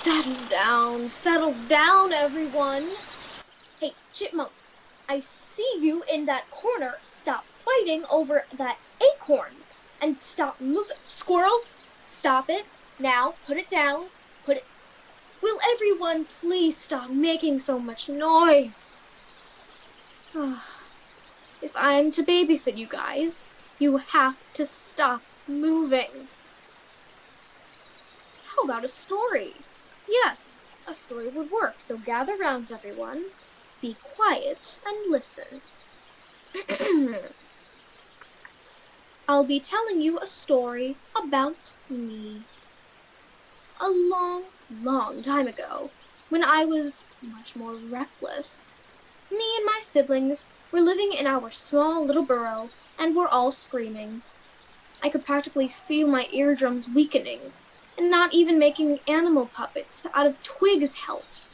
Settle down, everyone. Hey, chipmunks, I see you in that corner. Stop fighting over that acorn and stop moving. Squirrels, stop it. Now, put it down. Put it. Will everyone please stop making so much noise? If I'm to babysit you guys, you have to stop moving. How about a story? Yes, a story would work, so gather round, everyone. Be quiet and listen. I'll be telling you a story about me. A long, long time ago, when I was much more reckless, me and my siblings were living in our small little burrow, and were all screaming. I could practically feel my eardrums weakening, and not even making animal puppets out of twigs helped.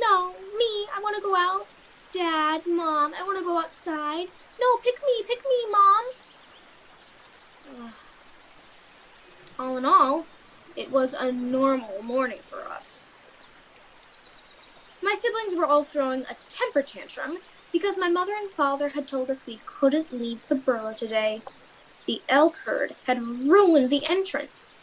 No, me, I want to go out. Dad, Mom, I want to go outside. No, pick me, Mom. All in all, it was a normal morning for us. My siblings were all throwing a temper tantrum because my mother and father had told us we couldn't leave the burrow today. The elk herd had ruined the entrance.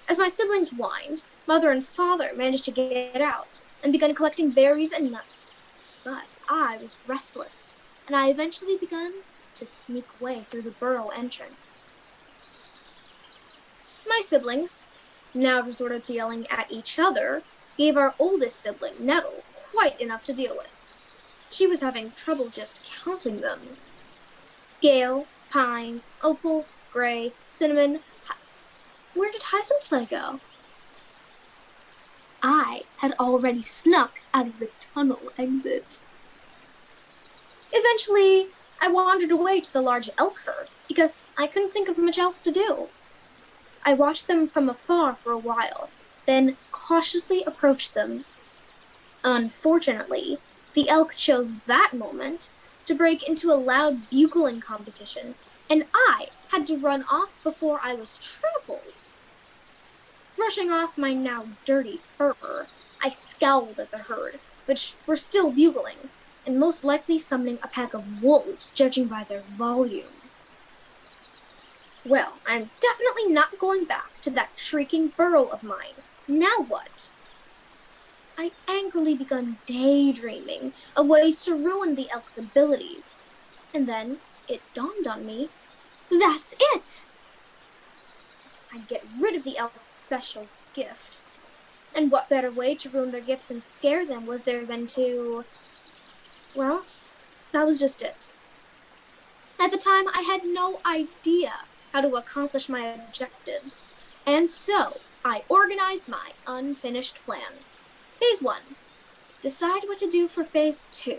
As my siblings whined, mother and father managed to get out and began collecting berries and nuts. But I was restless, and I eventually began to sneak away through the burrow entrance. My siblings, now resorted to yelling at each other, gave our oldest sibling, Nettle, quite enough to deal with. She was having trouble just counting them. Gale, Pine, Opal, Gray, Cinnamon. Where did Hyzenthlay go? I had already snuck out of the tunnel exit. Eventually, I wandered away to the large elk herd because I couldn't think of much else to do. I watched them from afar for a while, then cautiously approached them. Unfortunately, the elk chose that moment to break into a loud bugling competition, and I had to run off before I was trampled. Brushing off my now dirty fur, I scowled at the herd, which were still bugling, and most likely summoning a pack of wolves, judging by their volume. Well, I'm definitely not going back to that shrieking burrow of mine. Now what? I angrily begun daydreaming of ways to ruin the elk's abilities. And then it dawned on me, that's it! I'd get rid of the elk's special gift. And what better way to ruin their gifts and scare them was there than to... Well, that was just it. At the time, I had no idea how to accomplish my objectives, and so I organized my unfinished plan. Phase 1. Decide what to do for Phase 2.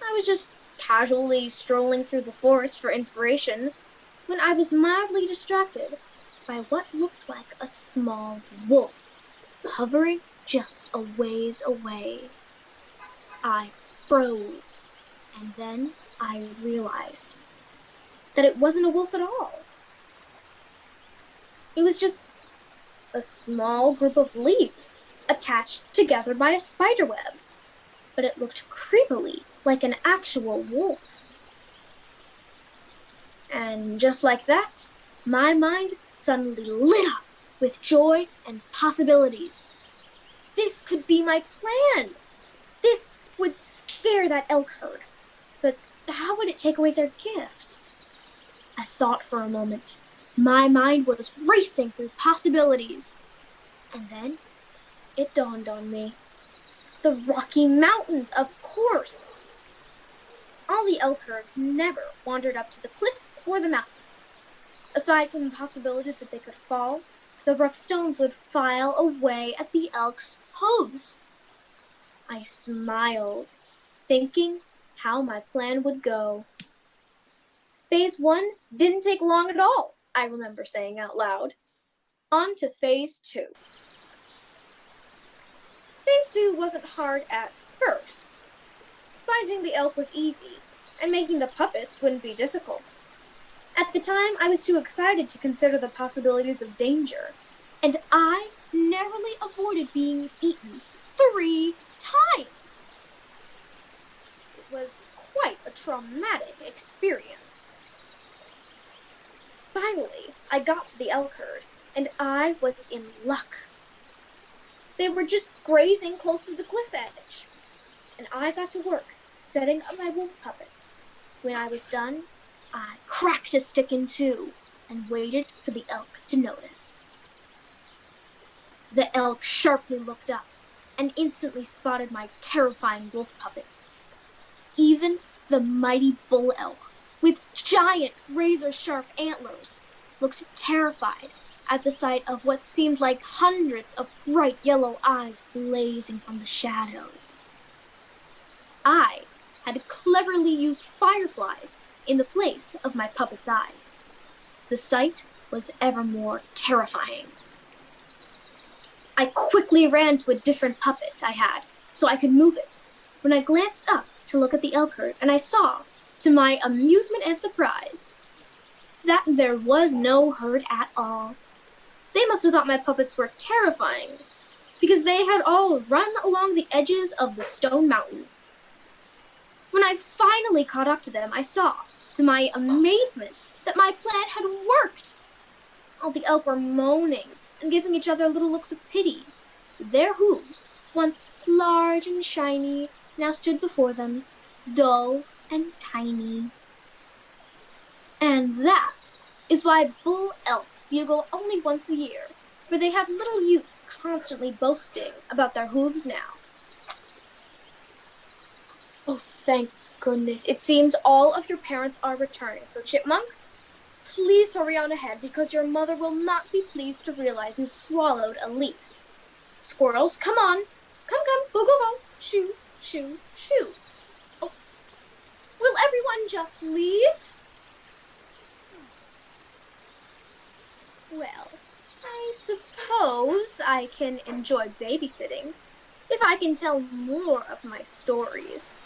I was just casually strolling through the forest for inspiration when I was mildly distracted by what looked like a small wolf hovering just a ways away. I froze, and then I realized that it wasn't a wolf at all. It was just a small group of leaves attached together by a spider web, but it looked creepily like an actual wolf. And just like that, my mind suddenly lit up with joy and possibilities. This could be my plan. This would scare that elk herd. But how would it take away their gift? I thought for a moment. My mind was racing through possibilities. And then it dawned on me. The Rocky Mountains, of course. All the elk herds never wandered up to the cliff or the mountains. Aside from the possibility that they could fall, the rough stones would file away at the elk's hooves. I smiled, thinking how my plan would go. Phase 1 didn't take long at all, I remember saying out loud. On to Phase 2. Phase 2 wasn't hard at first. Finding the elk was easy, and making the puppets wouldn't be difficult. At the time, I was too excited to consider the possibilities of danger, and I narrowly avoided being eaten 3 times. It was quite a traumatic experience. Finally, I got to the elk herd, and I was in luck. They were just grazing close to the cliff edge, and I got to work setting up my wolf puppets. When I was done, I cracked a stick in two and waited for the elk to notice. The elk sharply looked up and instantly spotted my terrifying wolf puppets. Even the mighty bull elk, with giant razor-sharp antlers, looked terrified at the sight of what seemed like hundreds of bright yellow eyes blazing from the shadows. I had cleverly used fireflies in the place of my puppet's eyes. The sight was ever more terrifying. I quickly ran to a different puppet I had so I could move it. When I glanced up to look at the elk herd, and I saw, to my amusement and surprise, that there was no herd at all. They must have thought my puppets were terrifying, because they had all run along the edges of the stone mountain. When I finally caught up to them, I saw, to my amazement, that my plan had worked. All the elk were moaning and giving each other little looks of pity. Their hooves, once large and shiny, now stood before them, dull and tiny. And that is why bull elk bugle only once a year, for they have little use constantly boasting about their hooves now. Oh, thank goodness. It seems all of your parents are returning. So, chipmunks, please hurry on ahead because your mother will not be pleased to realize you've swallowed a leaf. Squirrels, come on. Come, go, go, go. Shoo, shoo, shoo. Oh, will everyone just leave? Well, I suppose I can enjoy babysitting if I can tell more of my stories.